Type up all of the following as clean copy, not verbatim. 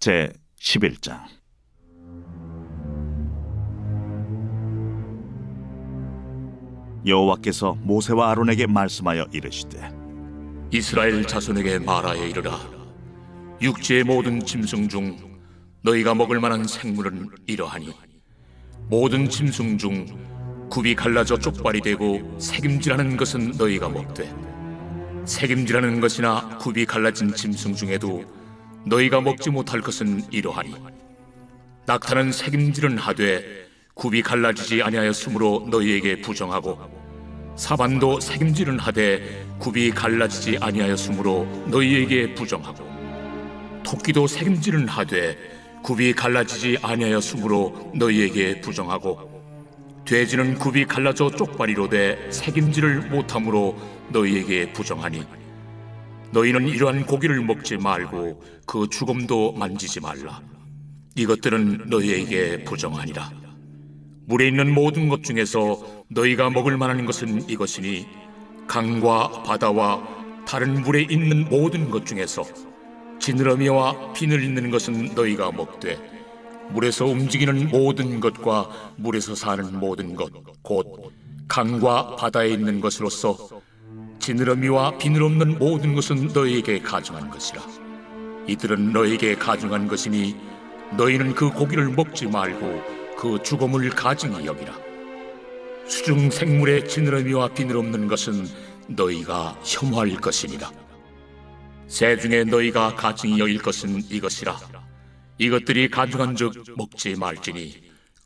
제 11장. 여호와께서 모세와 아론에게 말씀하여 이르시되, 이스라엘 자손에게 말하여 이르라. 육지의 모든 짐승 중 너희가 먹을 만한 생물은 이러하니, 모든 짐승 중 굽이 갈라져 쪽발이 되고 새김질하는 것은 너희가 먹되, 새김질하는 것이나 굽이 갈라진 짐승 중에도 너희가 먹지 못할 것은 이러하니, 낙타는 새김질은 하되 굽이 갈라지지 아니하였으므로 너희에게 부정하고, 사반도 새김질은 하되 굽이 갈라지지 아니하였으므로 너희에게 부정하고, 토끼도 새김질은 하되 굽이 갈라지지 아니하였으므로 너희에게 부정하고, 돼지는 굽이 갈라져 쪽발이로 돼 새김질을 못함으로 너희에게 부정하니, 너희는 이러한 고기를 먹지 말고 그 죽음도 만지지 말라. 이것들은 너희에게 부정하니라. 물에 있는 모든 것 중에서 너희가 먹을 만한 것은 이것이니, 강과 바다와 다른 물에 있는 모든 것 중에서 지느러미와 비늘 있는 것은 너희가 먹되, 물에서 움직이는 모든 것과 물에서 사는 모든 것, 곧 강과 바다에 있는 것으로서 지느러미와 비늘 없는 모든 것은 너희에게 가증한 것이라. 이들은 너희에게 가증한 것이니 너희는 그 고기를 먹지 말고 그 죽음을 가증히 여기라. 수중 생물의 지느러미와 비늘 없는 것은 너희가 혐오할 것이니라. 새 중에 너희가 가증히 여길 것은 이것이라. 이것들이 가증한즉 먹지 말지니,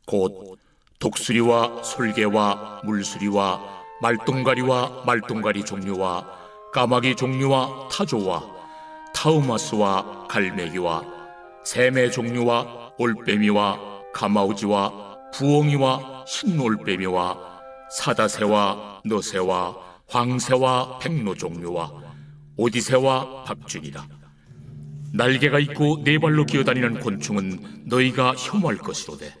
곧 독수리와 솔개와 물수리와 말똥가리와 말똥가리 종류와 까마귀 종류와 타조와 타우마스와 갈매기와 샘의 종류와 올빼미와 가마우지와 부엉이와 흰올빼미와 사다새와 너새와 황새와 백로 종류와 오디새와 박쥐니라. 날개가 있고 네 발로 기어다니는 곤충은 너희가 혐오할 것이로되,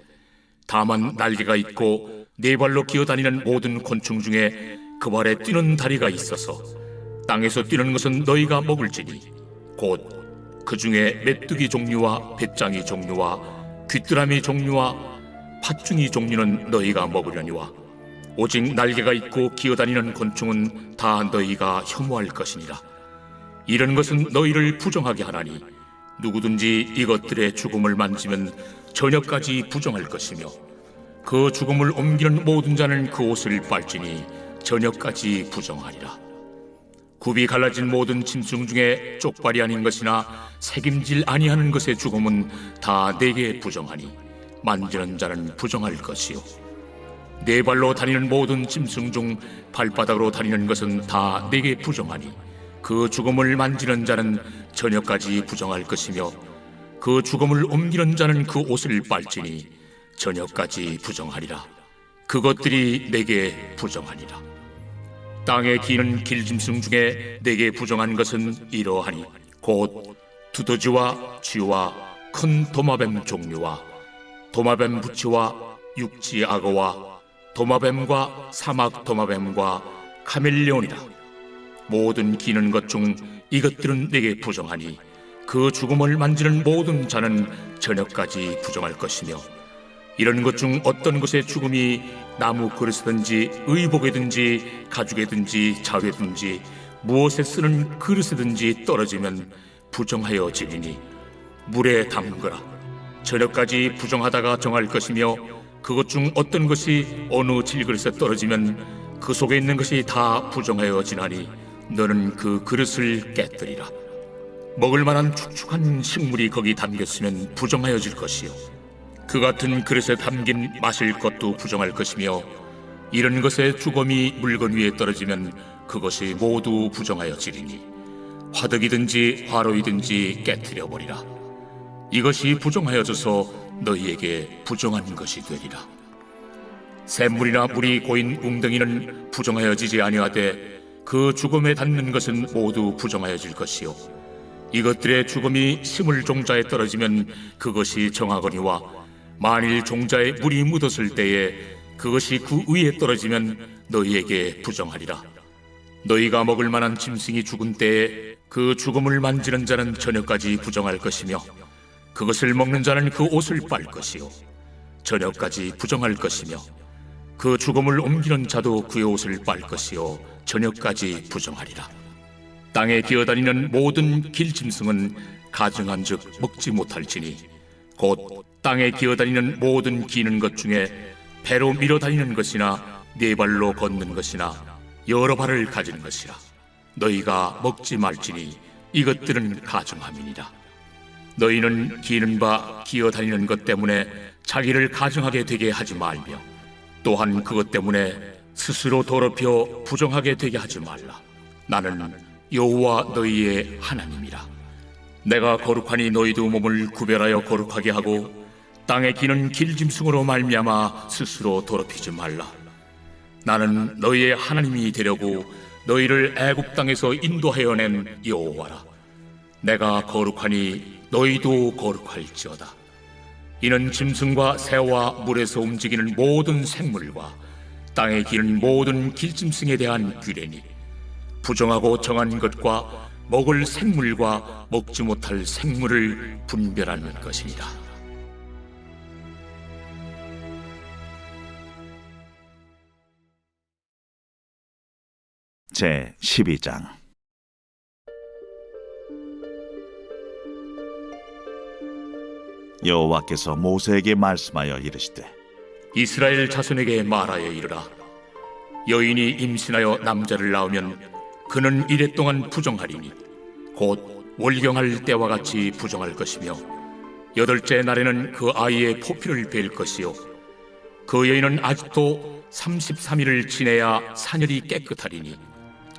다만 날개가 있고 네 발로 기어다니는 모든 곤충 중에 그 발에 뛰는 다리가 있어서 땅에서 뛰는 것은 너희가 먹을지니, 곧 그 중에 메뚜기 종류와 배짱이 종류와 귀뚜라미 종류와 팥중이 종류는 너희가 먹으려니와, 오직 날개가 있고 기어다니는 곤충은 다 너희가 혐오할 것이니라. 이런 것은 너희를 부정하게 하나니, 누구든지 이것들의 죽음을 만지면 저녁까지 부정할 것이며, 그 죽음을 옮기는 모든 자는 그 옷을 빨지니 저녁까지 부정하리라. 굽이 갈라진 모든 짐승 중에 쪽발이 아닌 것이나 새김질 아니하는 것의 죽음은 다 내게 부정하니, 만지는 자는 부정할 것이요, 네 발로 다니는 모든 짐승 중 발바닥으로 다니는 것은 다 내게 부정하니, 그 죽음을 만지는 자는 저녁까지 부정할 것이며, 그 죽음을 옮기는 자는 그 옷을 빨지니 저녁까지 부정하리라. 그것들이 내게 부정하니라. 땅에 기는 길짐승 중에 내게 부정한 것은 이러하니, 곧 두더지와 쥐와 큰 도마뱀 종류와 도마뱀 부치와 육지 악어와 도마뱀과 사막 도마뱀과 카멜레온이라. 모든 기는 것 중 이것들은 내게 부정하니, 그 죽음을 만지는 모든 자는 저녁까지 부정할 것이며, 이런 것 중 어떤 것의 죽음이 나무 그릇이든지 의복이든지 가죽이든지 자회든지 무엇에 쓰는 그릇이든지 떨어지면 부정하여 지리니, 물에 담그라. 저녁까지 부정하다가 정할 것이며, 그것 중 어떤 것이 어느 질그릇에 떨어지면 그 속에 있는 것이 다 부정하여 지나니, 너는 그 그릇을 깨뜨리라. 먹을 만한 축축한 식물이 거기 담겼으면 부정하여질 것이요, 그 같은 그릇에 담긴 마실 것도 부정할 것이며, 이런 것의 죽음이 물건 위에 떨어지면 그것이 모두 부정하여지리니, 화덕이든지 화로이든지 깨뜨려 버리라. 이것이 부정하여져서 너희에게 부정한 것이 되리라. 샘물이나 물이 고인 웅덩이는 부정하여지지 아니하되, 그 죽음에 닿는 것은 모두 부정하여질 것이요, 이것들의 죽음이 심을 종자에 떨어지면 그것이 정하거니와, 만일 종자에 물이 묻었을 때에 그것이 그 위에 떨어지면 너희에게 부정하리라. 너희가 먹을 만한 짐승이 죽은 때에 그 죽음을 만지는 자는 저녁까지 부정할 것이며, 그것을 먹는 자는 그 옷을 빨 것이요 저녁까지 부정할 것이며 그 죽음을 옮기는 자도 그의 옷을 빨 것이요 저녁까지 부정하리라. 땅에 기어다니는 모든 길짐승은 가증한즉 먹지 못할지니 곧 땅에 기어다니는 모든 기는 것 중에 배로 밀어다니는 것이나 네 발로 걷는 것이나 여러 발을 가진 것이라. 너희가 먹지 말지니 이것들은 가증함이니라. 너희는 기는 바 기어다니는 것 때문에 자기를 가증하게 되게 하지 말며 또한 그것 때문에 스스로 더럽혀 부정하게 되게 하지 말라. 나는 여호와 너희의 하나님이라. 내가 거룩하니 너희도 몸을 구별하여 거룩하게 하고 땅에 기는 길짐승으로 말미암아 스스로 더럽히지 말라. 나는 너희의 하나님이 되려고 너희를 애굽 땅에서 인도하여 낸 여호와라. 내가 거룩하니 너희도 거룩할지어다. 이는 짐승과 새와 물에서 움직이는 모든 생물과 땅에 기는 모든 길짐승에 대한 규례니 부정하고 정한 것과 먹을 생물과 먹지 못할 생물을 분별하는 것이니라. 제 12장. 여호와께서 모세에게 말씀하여 이르시되 이스라엘 자손에게 말하여 이르라. 여인이 임신하여 남자를 낳으면 그는 이래 동안 부정하리니 곧 월경할 때와 같이 부정할 것이며 여덟째 날에는 그 아이의 포피를 벨 것이요 그 여인은 아직도 33일을 지내야 사녀리 깨끗하리니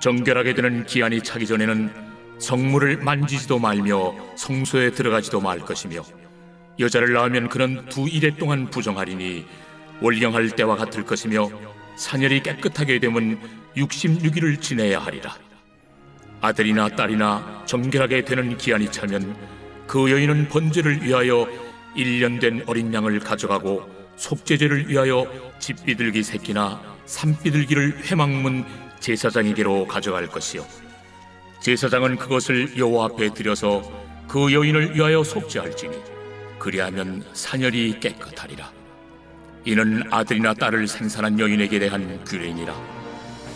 정결하게 되는 기한이 차기 전에는 성물을 만지지도 말며 성소에 들어가지도 말 것이며 여자를 낳으면 그는 2일에 동안 부정하리니 월경할 때와 같을 것이며 사녀리 깨끗하게 되면 66일을 지내야 하리라. 아들이나 딸이나 정결하게 되는 기한이 차면 그 여인은 번제를 위하여 1년 된 어린 양을 가져가고 속죄제를 위하여 집비둘기 새끼나 산비둘기를 회막문 제사장에게로 가져갈 것이요 제사장은 그것을 여호와 앞에 드려서 그 여인을 위하여 속죄할지니 그리하면 사녀리 깨끗하리라. 이는 아들이나 딸을 생산한 여인에게 대한 규례니라.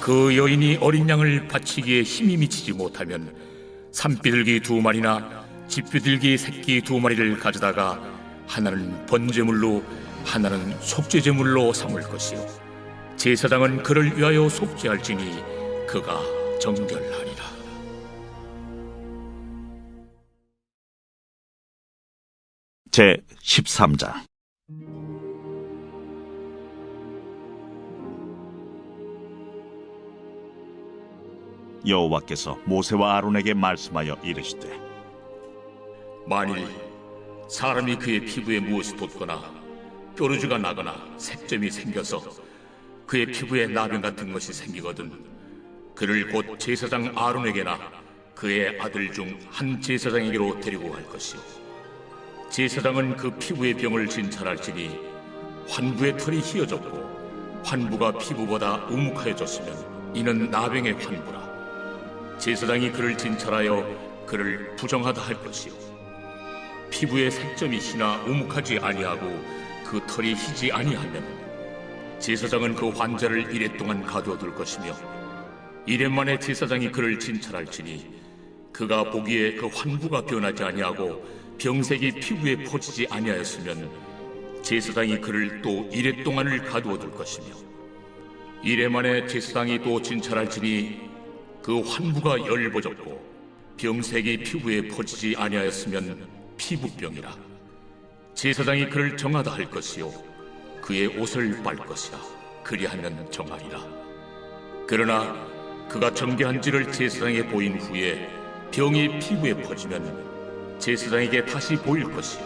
그 여인이 어린 양을 바치기에 힘이 미치지 못하면 산비둘기 2마리나 집비둘기 새끼 2마리를 가져다가 하나는 번제물로 하나는 속죄제물로 삼을 것이요 제사장은 그를 위하여 속죄할지니 그가 정결하리라. 제 13장. 여호와께서 모세와 아론에게 말씀하여 이르시되 만일 사람이 그의 피부에 무엇이 돋거나 뾰루지가 나거나 색점이 생겨서 그의 피부에 나병 같은 것이 생기거든 그를 곧 제사장 아론에게나 그의 아들 중 한 제사장에게로 데리고 갈 것이요 제사장은 그 피부의 병을 진찰할지니 환부의 털이 휘어졌고 환부가 피부보다 우묵하여졌으면 이는 나병의 환부라. 제사장이 그를 진찰하여 그를 부정하다 할 것이요 피부에 색점이 희나 우묵하지 아니하고 그 털이 희지 아니하면 제사장은 그 환자를 이래 동안 가두어 둘 것이며 이래 만에 제사장이 그를 진찰할지니 그가 보기에 그 환부가 변하지 아니하고 병색이 피부에 퍼지지 아니하였으면 제사장이 그를 또 이래 동안을 가두어 둘 것이며 이래 만에 제사장이 또 진찰할지니 그 환부가 열버졌고 병색이 피부에 퍼지지 아니하였으면 피부병이라. 제사장이 그를 정하다 할 것이요 그의 옷을 빨 것이라. 그리하면 정하리라. 그러나 그가 정결한지를 제사장에게 보인 후에 병이 피부에 퍼지면 제사장에게 다시 보일 것이요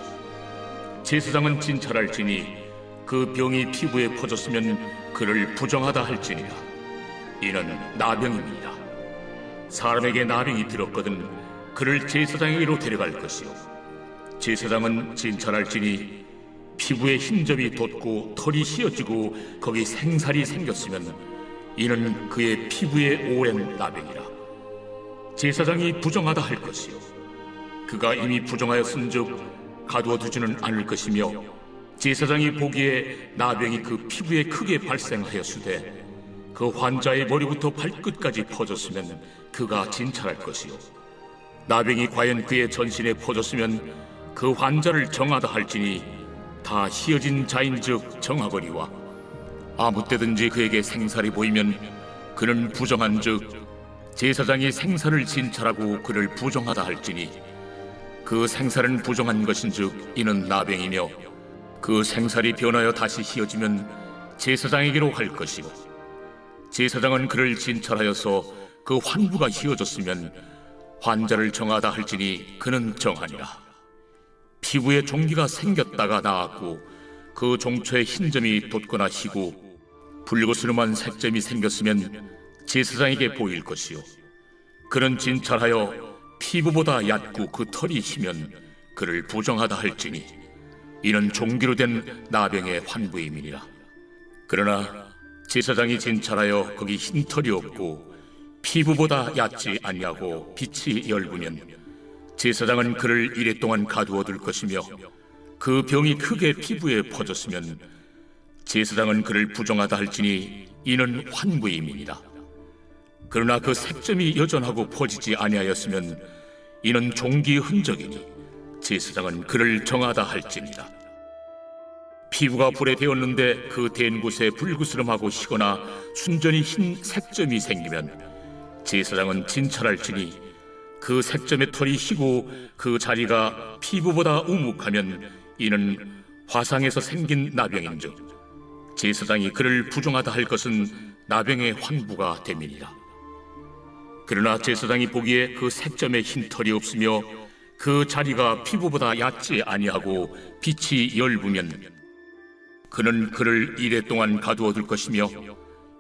제사장은 진찰할지니 그 병이 피부에 퍼졌으면 그를 부정하다 할지니라. 이는 나병입니다. 사람에게 나병이 들었거든 그를 제사장에게로 데려갈 것이요 제사장은 진찰할지니 피부에 흰점이 돋고 털이 휘어지고 거기 생살이 생겼으면 이는 그의 피부에 오랜 나병이라. 제사장이 부정하다 할 것이요 그가 이미 부정하였은즉 가두어 두지는 않을 것이며 제사장이 보기에 나병이 그 피부에 크게 발생하였으되 그 환자의 머리부터 발끝까지 퍼졌으면 그가 진찰할 것이요 나병이 과연 그의 전신에 퍼졌으면 그 환자를 정하다 할지니 다 희어진 자인즉 정하거니와 아무 때든지 그에게 생살이 보이면 그는 부정한즉 제사장이 생살을 진찰하고 그를 부정하다 할지니 그 생살은 부정한 것인즉 이는 나병이며 그 생살이 변하여 다시 희어지면 제사장에게로 갈 것이고 제사장은 그를 진찰하여서 그 환부가 희어졌으면 환자를 정하다 할지니 그는 정하니라. 피부에 종기가 생겼다가 나았고 그 종초에 흰 점이 돋거나 희고 붉으스름한 색점이 생겼으면 제사장에게 보일 것이요 그는 진찰하여 피부보다 얕고 그 털이 희면 그를 부정하다 할지니 이는 종기로 된 나병의 환부임이니라. 그러나 제사장이 진찰하여 거기 흰 털이 없고 피부보다 얕지 아니하고 빛이 엷으면 제사장은 그를 이레 동안 가두어 둘 것이며 그 병이 크게 피부에 퍼졌으면 제사장은 그를 부정하다 할지니 이는 환부임이니라. 그러나 그 색점이 여전하고 퍼지지 아니하였으면 이는 종기의 흔적이니 제사장은 그를 정하다 할지니라. 피부가 불에 데었는데 그 댄 곳에 불그스름하고 희거나 순전히 흰 색점이 생기면 제사장은 진찰할지니 그 색점의 털이 희고 그 자리가 피부보다 우묵하면 이는 화상에서 생긴 나병인즉 제사장이 그를 부정하다 할 것은 나병의 환부가 됨이니라. 그러나 제사장이 보기에 그 색점에 흰 털이 없으며 그 자리가 피부보다 얕지 아니하고 빛이 엷으면 그는 그를 이레 동안 가두어 둘 것이며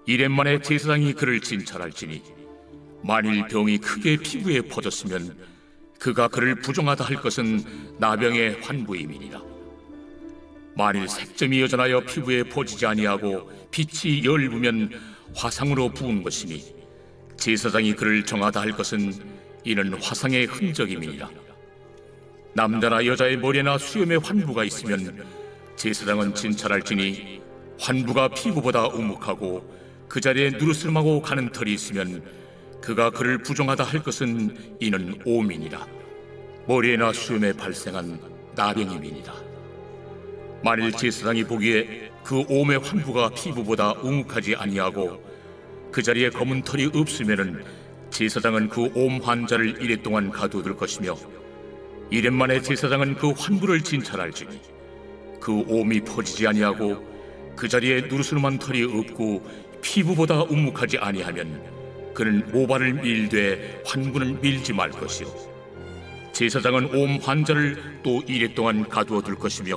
이레 만에 제사장이 그를 진찰할지니 만일 병이 크게 피부에 퍼졌으면 그가 그를 부정하다 할 것은 나병의 환부임이니라. 만일 색점이 여전하여 피부에 퍼지지 아니하고 빛이 엷으면 화상으로 부은 것이니 제사장이 그를 정하다 할 것은 이는 화상의 흔적임이니라. 남자나 여자의 머리나 수염에 환부가 있으면 제사장은 진찰할지니 환부가 피부보다 우묵하고 그 자리에 누르스름하고 가는 털이 있으면 그가 그를 부정하다 할 것은 이는 오민이라. 머리에나 수염에 발생한 나병임이니라. 만일 제사장이 보기에 그 옴의 환부가 피부보다 우묵하지 아니하고 그 자리에 검은 털이 없으면은 제사장은 그 옴 환자를 이레 동안 가두어둘 것이며 이레 만에 제사장은 그 환부를 진찰할지니 그 옴이 퍼지지 아니하고 그 자리에 누르스름한 털이 없고 피부보다 우묵하지 아니하면 그는 모발을 밀되 환부는 밀지 말 것이요 제사장은 옴 환자를 또 이레 동안 가두어둘 것이며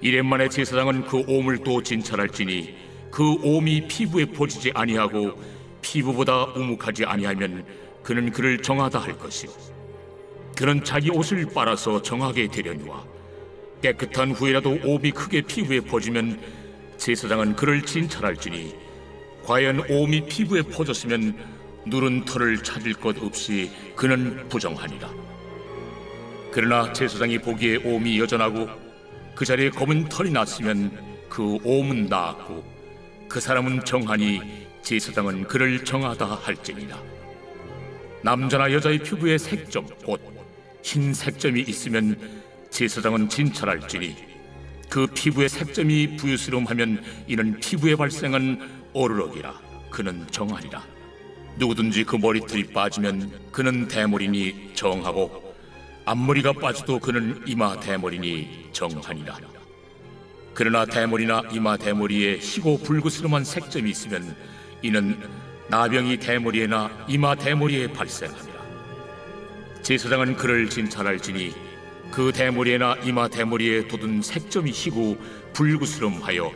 이레 만에 제사장은 그 옴을 또 진찰할지니 그 옴이 피부에 퍼지지 아니하고 피부보다 우묵하지 아니하면 그는 그를 정하다 할 것이요 그는 자기 옷을 빨아서 정하게 되려니와 깨끗한 후에라도 옴이 크게 피부에 퍼지면 제사장은 그를 진찰할지니 과연 옴이 피부에 퍼졌으면 누른 털을 찾을 것 없이 그는 부정하니라. 그러나 제사장이 보기에 옴이 여전하고 그 자리에 검은 털이 났으면 그 옴은 나았고 그 사람은 정하니 제사장은 그를 정하다 할지니라. 남자나 여자의 피부에 색점 곧 흰 색점이 있으면 제사장은 진찰할지니 그 피부의 색점이 부유스러움하면 이는 피부에 발생한 어르럭이라. 그는 정하리라. 누구든지 그 머리털이 빠지면 그는 대머리니 정하고 앞머리가 빠져도 그는 이마 대머리니 정하니라. 그러나 대머리나 이마 대머리에 희고 불그스름한 색점이 있으면 이는 나병이 대머리에나 이마 대머리에 발생하니라. 제사장은 그를 진찰할지니 그 대머리에나 이마 대머리에 돋은 색점이 희고 불그스름하여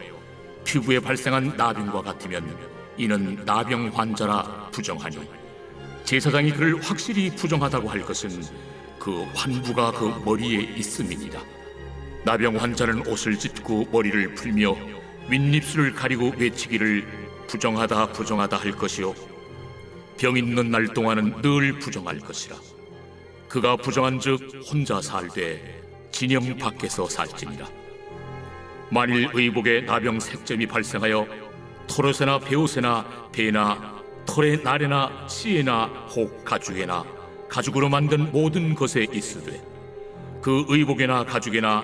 피부에 발생한 나병과 같으면 이는 나병 환자라 부정하니 제사장이 그를 확실히 부정하다고 할 것은 그 환부가 그 머리에 있음이니라. 나병 환자는 옷을 찢고 머리를 풀며 윗입술을 가리고 외치기를 부정하다 부정하다 할 것이요 병 있는 날 동안은 늘 부정할 것이라. 그가 부정한즉 혼자 살되 진영 밖에서 살지니라. 만일 의복에 나병 색점이 발생하여 토롯에나 베옷에나 배나 털의 날에나 씨에나 혹 가죽에나 가죽으로 만든 모든 것에 있으되 그 의복에나 가죽에나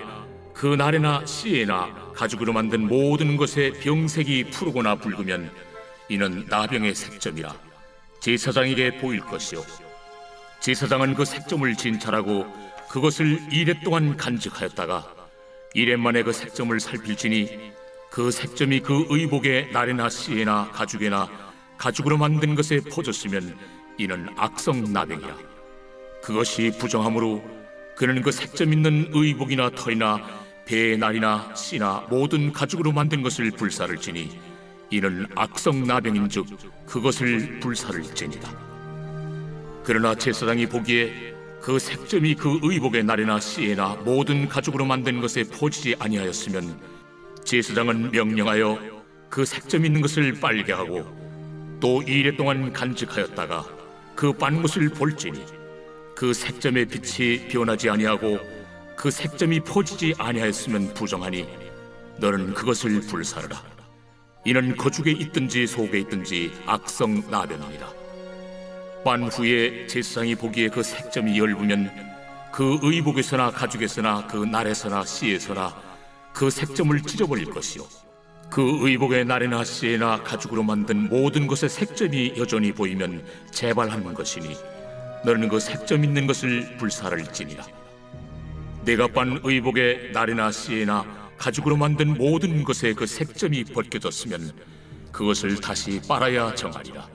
그 날에나 씨에나 가죽으로 만든 모든 것에 병색이 푸르거나 붉으면 이는 나병의 색점이라 제사장에게 보일 것이요 제사장은 그 색점을 진찰하고 그것을 이레 동안 간직하였다가 이레 만에 그 색점을 살필지니 그 색점이 그 의복의 날에나 씨에나 가죽에나 가죽으로 만든 것에 퍼졌으면 이는 악성 나병이라. 그것이 부정하므로 그는 그 색점 있는 의복이나 털이나 배의 날이나 씨나 모든 가죽으로 만든 것을 불사를지니 이는 악성 나병인즉 그것을 불사를지니라. 그러나 제사장이 보기에 그 색점이 그 의복의 날에나 씨에나 모든 가죽으로 만든 것에 퍼지지 아니하였으면 제사장은 명령하여 그 색점 있는 것을 빨게 하고 또 2일 동안 간직하였다가 그 빤 것을 볼지니 그 색점의 빛이 변하지 아니하고 그 색점이 퍼지지 아니하였으면 부정하니 너는 그것을 불사르라. 이는 거죽에 있든지 속에 있든지 악성 나병이니라. 빤 후에 제사장이 보기에 그 색점이 엷으면 그 의복에서나 가죽에서나 그 날에서나 씨에서나 그 색점을 찢어버릴 것이요 그 의복의 날에나 씨에나 가죽으로 만든 모든 것의 색점이 여전히 보이면 재발하는 것이니 너는 그 색점 있는 것을 불사를지니라. 내가 빤 의복의 날에나 씨에나 가죽으로 만든 모든 것에 그 색점이 벗겨졌으면 그것을 다시 빨아야 정하리라.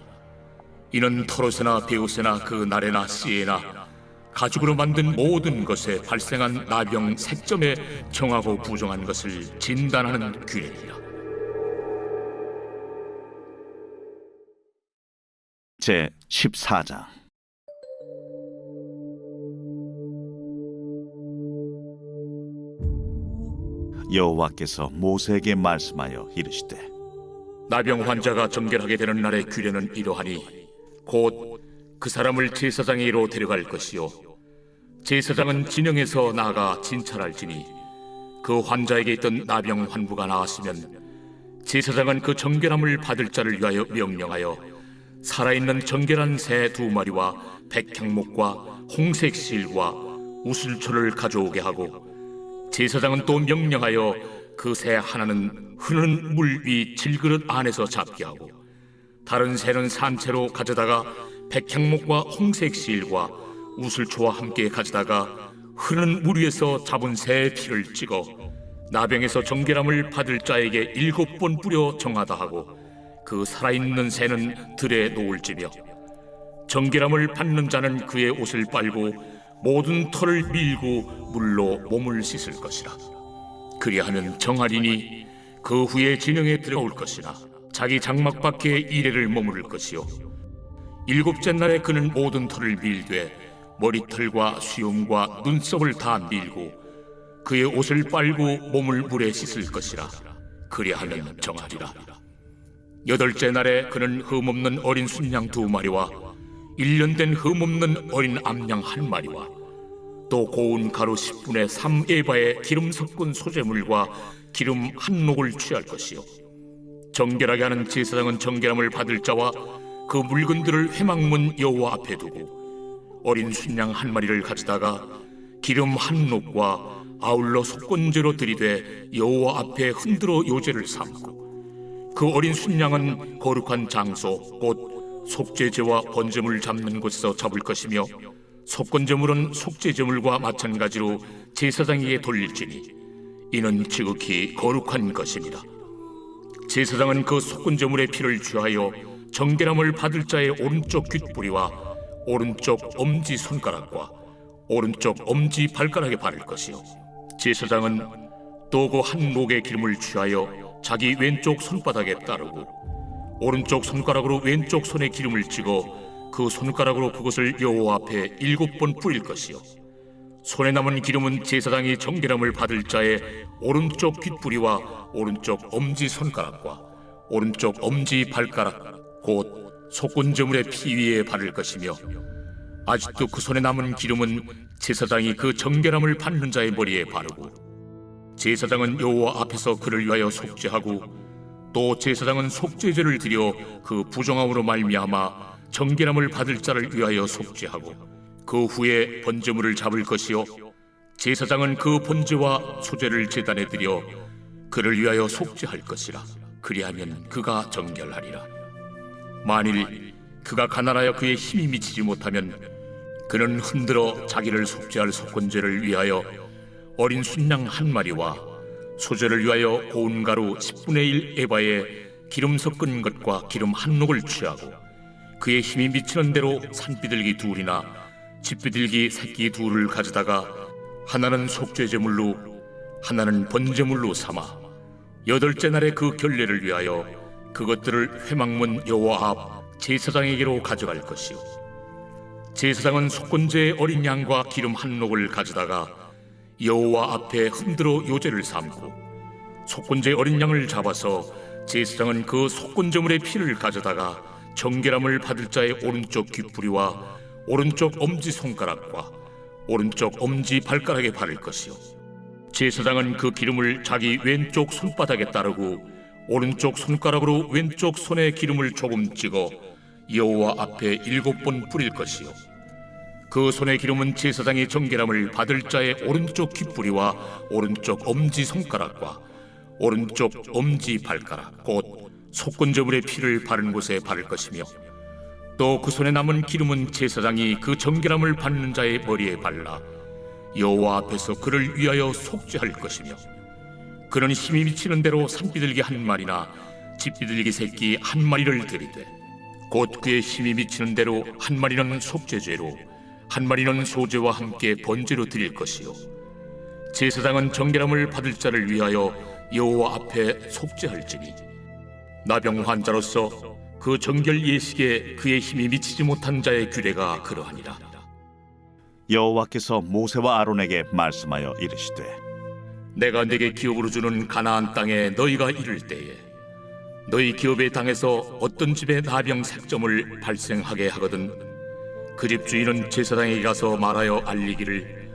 이는 털옷에나 베옷에나 그 날에나 씨에나 가죽으로 만든 모든 것에 발생한 나병 색점에 정하고 부정한 것을 진단하는 규례니라. 제 14장. 여호와께서 모세에게 말씀하여 이르시되 나병 환자가 정결하게 되는 날의 규례는 이러하니 곧 그 사람을 제사장에게로 데려갈 것이요 제사장은 진영에서 나아가 진찰할지니 그 환자에게 있던 나병 환부가 나았으면 제사장은 그 정결함을 받을 자를 위하여 명령하여 살아있는 정결한 새 2마리와 백향목과 홍색 실과 우슬초를 가져오게 하고 제사장은 또 명령하여 그 새 하나는 흐르는 물 위 질그릇 안에서 잡게 하고 다른 새는 산채로 가져다가 백향목과 홍색 실과 우슬초와 함께 가져다가 흐르는 물 위에서 잡은 새의 피를 찍어 나병에서 정결함을 받을 자에게 7번 뿌려 정하다 하고 그 살아있는 새는 들에 놓을지며 정결함을 받는 자는 그의 옷을 빨고 모든 털을 밀고 물로 몸을 씻을 것이라. 그리하면 정하리니 그 후에 진영에 들어올 것이나 자기 장막 밖에 이레를 머무를 것이요 7째 날에 그는 모든 털을 밀되 머리털과 수염과 눈썹을 다 밀고 그의 옷을 빨고 몸을 물에 씻을 것이라. 그리하면 정하리라. 8째 날에 그는 흠없는 어린 순양 2마리와 1년 된 흠없는 어린 암양 1마리와 또 고운 가루 10분의 3에바의 기름 섞은 소재물과 기름 1녹을 취할 것이요 정결하게 하는 제사장은 정결함을 받을 자와 그 물건들을 회막문 여호와 앞에 두고 어린 순양 1마리를 가져다가 기름 1녹과 아울러 속건제로 들이되 여호와 앞에 흔들어 요제를 삼고 그 어린 순양은 거룩한 장소 곧 속죄제와 번제물 잡는 곳에서 잡을 것이며 속건제물은 속죄제물과 마찬가지로 제사장에게 돌릴지니 이는 지극히 거룩한 것입니다. 제사장은 그 속건제물의 피를 취하여 정결함을 받을 자의 오른쪽 귓뿌리와 오른쪽 엄지 손가락과 오른쪽 엄지 발가락에 바를 것이요 제사장은 또 그 한 녹의 기름을 취하여 자기 왼쪽 손바닥에 따르고 오른쪽 손가락으로 왼쪽 손에 기름을 찍어 그 손가락으로 그것을 여호와 앞에 7번 뿌릴 것이요 손에 남은 기름은 제사장이 정결함을 받을 자의 오른쪽 귓뿌리와 오른쪽 엄지 손가락과 오른쪽 엄지 발가락 곧 속건제물의 피 위에 바를 것이며 아직도 그 손에 남은 기름은 제사장이 그 정결함을 받는 자의 머리에 바르고, 제사장은 여호와 앞에서 그를 위하여 속죄하고, 또 제사장은 속죄제를 드려 그 부정함으로 말미암아 정결함을 받을 자를 위하여 속죄하고, 그 후에 번제물을 잡을 것이요 제사장은 그 번제와 소제를 제단에 드려 그를 위하여 속죄할 것이라. 그리하면 그가 정결하리라. 만일 그가 가난하여 그의 힘이 미치지 못하면 그는 흔들어 자기를 속죄할 속건제를 위하여 어린 순양 한 마리와 소제를 위하여 고운 가루 10분의 1 에바에 기름 섞은 것과 기름 한 녹을 취하고, 그의 힘이 미치는 대로 산비둘기 둘이나 집비둘기 새끼 둘을 가져다가 하나는 속죄제물로 하나는 번제물로 삼아 8째 날에 그 결례를 위하여 그것들을 회막문 여호와 앞 제사장에게로 가져갈 것이요 제사장은 속건제의 어린 양과 기름 한 녹을 가져다가 여호와 앞에 흔들어 요제를 삼고, 속건제의 어린 양을 잡아서 제사장은 그 속건제물의 피를 가져다가 정결함을 받을 자의 오른쪽 귓부리와 오른쪽 엄지손가락과 오른쪽 엄지발가락에 바를 것이요 제사장은 그 기름을 자기 왼쪽 손바닥에 따르고 오른쪽 손가락으로 왼쪽 손에 기름을 조금 찍어 여호와 앞에 7번 뿌릴 것이요 그 손의 기름은 제사장이 정결함을 받을 자의 오른쪽 귓부리와 오른쪽 엄지손가락과 오른쪽 엄지발가락 곧 속건제물의 피를 바른 곳에 바를 것이며, 또 그 손에 남은 기름은 제사장이 그 정결함을 받는 자의 머리에 발라 여호와 앞에서 그를 위하여 속죄할 것이며, 그는 힘이 미치는 대로 산비둘기 한 마리나 집비둘기 새끼 한 마리를 드리되, 곧 그의 힘이 미치는 대로 한 마리는 속죄죄로 한 마리는 소제와 함께 번제로 드릴 것이요 제사장은 정결함을 받을 자를 위하여 여호와 앞에 속죄할지니, 나병 환자로서 그 정결 예식에 그의 힘이 미치지 못한 자의 규례가 그러하니라. 여호와께서 모세와 아론에게 말씀하여 이르시되, 내가 내게 기업으로 주는 가나안 땅에 너희가 이를 때에 너희 기업의 땅에서 어떤 집에 나병 색점을 발생하게 하거든 그 집 주인은 제사장에게 가서 말하여 알리기를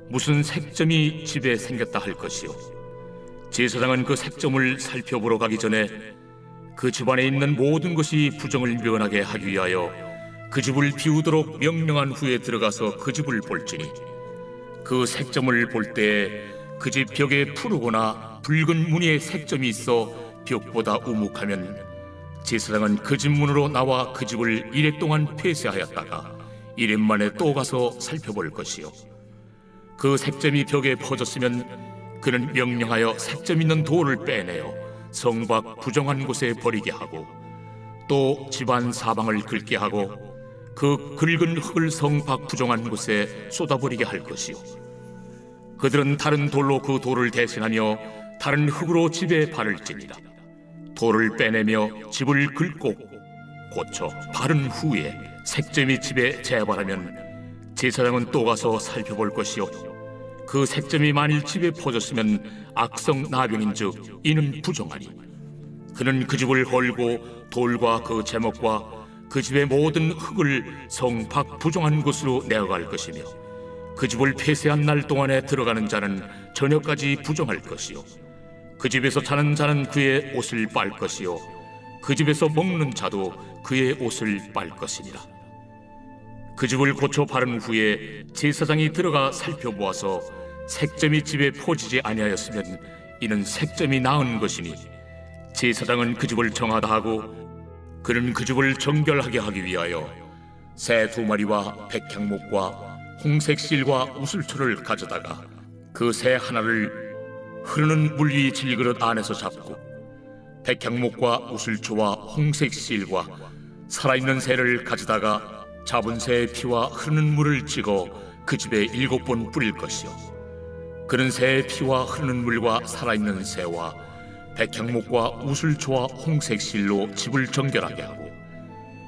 무슨 색점이 집에 생겼다 할 것이요 제사장은 그 색점을 살펴보러 가기 전에 그 집안에 있는 모든 것이 부정을 면하게 하기 위하여 그 집을 비우도록 명령한 후에 들어가서 그 집을 볼지니, 그 색점을 볼 때에 그 집 벽에 푸르거나 붉은 무늬의 색점이 있어 벽보다 우묵하면 제사장은 그 집 문으로 나와 그 집을 이래 동안 폐쇄하였다가 이래 만에 또 가서 살펴볼 것이요 그 색점이 벽에 퍼졌으면 그는 명령하여 색점 있는 돌을 빼내어 성 밖 부정한 곳에 버리게 하고, 또 집안 사방을 긁게 하고 그 긁은 흙을 성 밖 부정한 곳에 쏟아버리게 할 것이요 그들은 다른 돌로 그 돌을 대신하며 다른 흙으로 집에 바를지니라. 돌을 빼내며 집을 긁고 고쳐 바른 후에 색점이 집에 재발하면 제사장은 또 가서 살펴볼 것이요 그 색점이 만일 집에 퍼졌으면 악성 나병인즉 이는 부정하니, 그는 그 집을 헐고 돌과 그 제목과 그 집의 모든 흙을 성 밖 부정한 곳으로 내어갈 것이며, 그 집을 폐쇄한 날 동안에 들어가는 자는 저녁까지 부정할 것이요 그 집에서 자는 자는 그의 옷을 빨 것이요 그 집에서 먹는 자도 그의 옷을 빨 것이니라. 그 집을 고쳐 바른 후에 제사장이 들어가 살펴보아서 색점이 집에 퍼지지 아니하였으면 이는 색점이 나은 것이니, 제사장은 그 집을 정하다 하고 그는 그 집을 정결하게 하기 위하여 새 2마리와 백향목과 홍색 실과 우슬초를 가져다가 그 새 하나를 흐르는 물 위 질그릇 안에서 잡고 백향목과 우슬초와 홍색 실과 살아있는 새를 가져다가 잡은 새의 피와 흐르는 물을 찍어 그 집에 7번 뿌릴 것이요 그는 새의 피와 흐르는 물과 살아있는 새와 백향목과 우슬초와 홍색 실로 집을 정결하게 하고,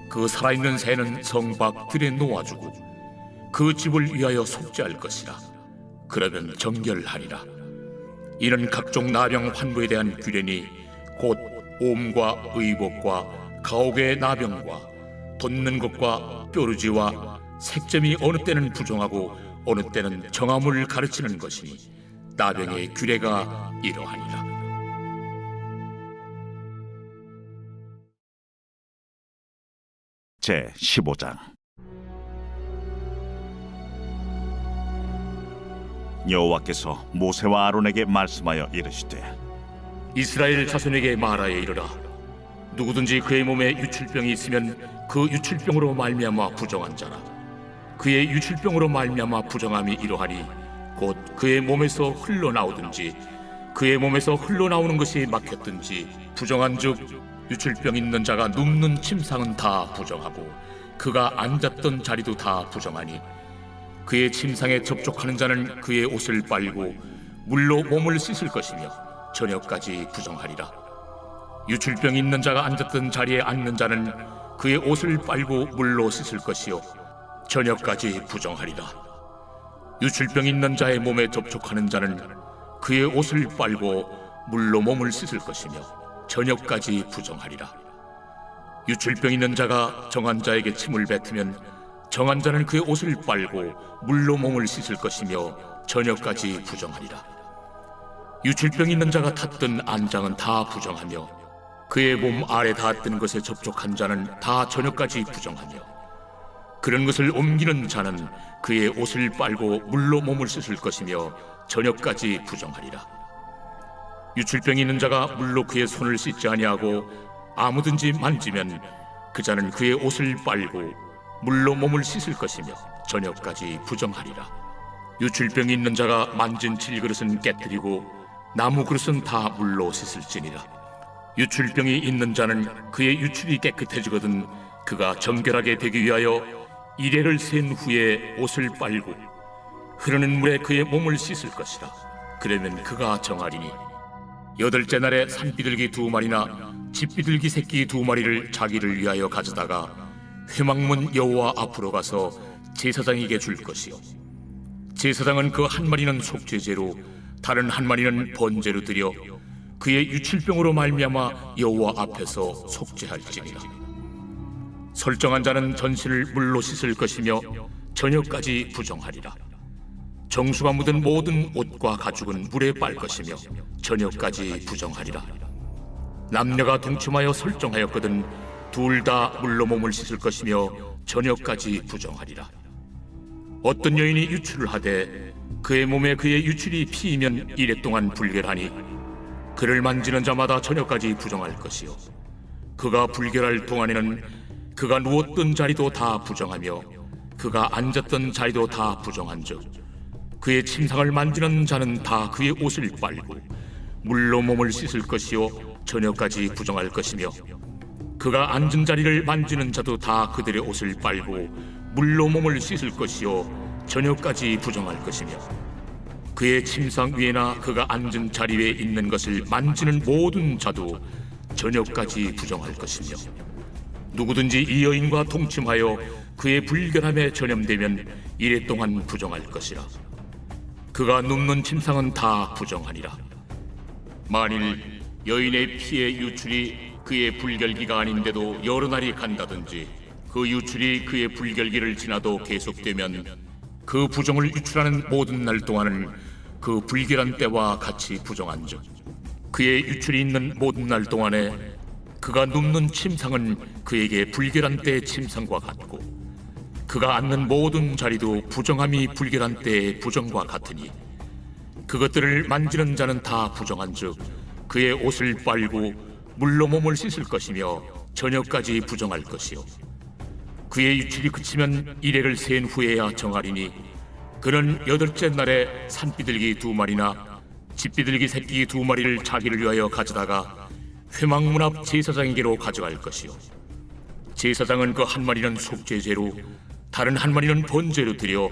그 살아있는 새는 성 밖 들에 놓아주고 그 집을 위하여 속죄할 것이라. 그러면 정결하리라. 이는 각종 나병 환부에 대한 규례니 곧 옴과 의복과 가옥의 나병과 돋는 것과 뾰루지와 색점이 어느 때는 부정하고 어느 때는 정함을 가르치는 것이니 나병의 규례가 이러하니라. 제 15장. 여호와께서 모세와 아론에게 말씀하여 이르시되 이스라엘 자손에게 말하여 이르라. 누구든지 그의 몸에 유출병이 있으면 그 유출병으로 말미암아 부정한 자라. 그의 유출병으로 말미암아 부정함이 이러하니 곧 그의 몸에서 흘러나오든지 그의 몸에서 흘러나오는 것이 막혔든지 부정한즉 유출병 있는 자가 눕는 침상은 다 부정하고 그가 앉았던 자리도 다 부정하니 그의 침상에 접촉하는 자는 그의 옷을 빨고 물로 몸을 씻을 것이며 저녁까지 부정하리라. 유출병 있는 자가 앉았던 자리에 앉는 자는 그의 옷을 빨고 물로 씻을 것이요 저녁까지 부정하리라. 유출병 있는 자의 몸에 접촉하는 자는 그의 옷을 빨고 물로 몸을 씻을 것이며 저녁까지 부정하리라. 유출병 있는 자가 정한 자에게 침을 뱉으면 정한 자는 그의 옷을 빨고 물로 몸을 씻을 것이며 저녁까지 부정하리라. 유출병 있는 자가 탔던 안장은 다 부정하며 그의 몸 아래 닿았던 것에 접촉한 자는 다 저녁까지 부정하며 그런 것을 옮기는 자는 그의 옷을 빨고 물로 몸을 씻을 것이며 저녁까지 부정하리라. 유출병이 있는 자가 물로 그의 손을 씻지 아니하고 아무든지 만지면 그 자는 그의 옷을 빨고 물로 몸을 씻을 것이며 저녁까지 부정하리라. 유출병이 있는 자가 만진 질그릇은 깨뜨리고 나무 그릇은 다 물로 씻을지니라. 유출병이 있는 자는 그의 유출이 깨끗해지거든 그가 정결하게 되기 위하여 이레를 센 후에 옷을 빨고 흐르는 물에 그의 몸을 씻을 것이라. 그러면 그가 정하리니 8째 날에 산비둘기 2마리나 집비둘기 새끼 2마리를 자기를 위하여 가져다가 회막문 여호와 앞으로 가서 제사장에게 줄 것이요 제사장은 그 한 마리는 속죄제로 다른 한 마리는 번제로 드려 그의 유출병으로 말미암아 여호와 앞에서 속죄할지니라. 설정한 자는 전신을 물로 씻을 것이며 저녁까지 부정하리라. 정수가 묻은 모든 옷과 가죽은 물에 빨 것이며 저녁까지 부정하리라. 남녀가 동침하여 설정하였거든 둘 다 물로 몸을 씻을 것이며 저녁까지 부정하리라. 어떤 여인이 유출을 하되 그의 몸에 그의 유출이 피이면 이래 동안 불결하니 그를 만지는 자마다 저녁까지 부정할 것이요 그가 불결할 동안에는 그가 누웠던 자리도 다 부정하며 그가 앉았던 자리도 다 부정한즉 그의 침상을 만지는 자는 다 그의 옷을 빨고 물로 몸을 씻을 것이요 저녁까지 부정할 것이며 그가 앉은 자리를 만지는 자도 다 그들의 옷을 빨고 물로 몸을 씻을 것이요 저녁까지 부정할 것이며 그의 침상 위에나 그가 앉은 자리 위에 있는 것을 만지는 모든 자도 저녁까지 부정할 것이며 누구든지 이 여인과 동침하여 그의 불결함에 전염되면 이래 동안 부정할 것이라. 그가 눕는 침상은 다 부정하니라. 만일 여인의 피의 유출이 그의 불결기가 아닌데도 여러 날이 간다든지 그 유출이 그의 불결기를 지나도 계속되면 그 부정을 유출하는 모든 날 동안은 그 불결한 때와 같이 부정한즉 그의 유출이 있는 모든 날 동안에 그가 눕는 침상은 그에게 불결한 때의 침상과 같고 그가 앉는 모든 자리도 부정함이 불결한 때의 부정과 같으니 그것들을 만지는 자는 다 부정한즉 그의 옷을 빨고 물로 몸을 씻을 것이며 저녁까지 부정할 것이요 그의 유출이 그치면 이레를 센 후에야 정하리니 그는 8째 날에 산비둘기 2마리나 집비둘기 새끼 2마리를 자기를 위하여 가져다가 회막문 앞 제사장에게로 가져갈 것이요 제사장은 그 한 마리는 속죄제로 다른 한 마리는 번제로 드려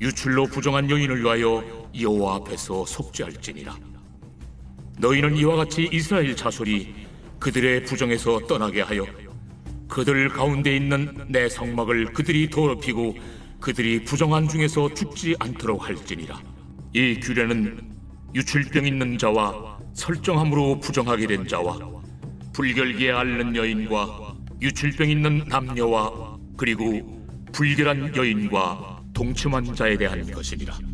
유출로 부정한 여인을 위하여 여호와 앞에서 속죄할지니라. 너희는 이와 같이 이스라엘 자손이 그들의 부정에서 떠나게 하여 그들 가운데 있는 내 성막을 그들이 더럽히고 그들이 부정한 중에서 죽지 않도록 할지니라. 이 규례는 유출병 있는 자와 설정함으로 부정하게 된 자와 불결기에 앓는 여인과 유출병 있는 남녀와 그리고 불결한 여인과 동침한 자에 대한 것이니라.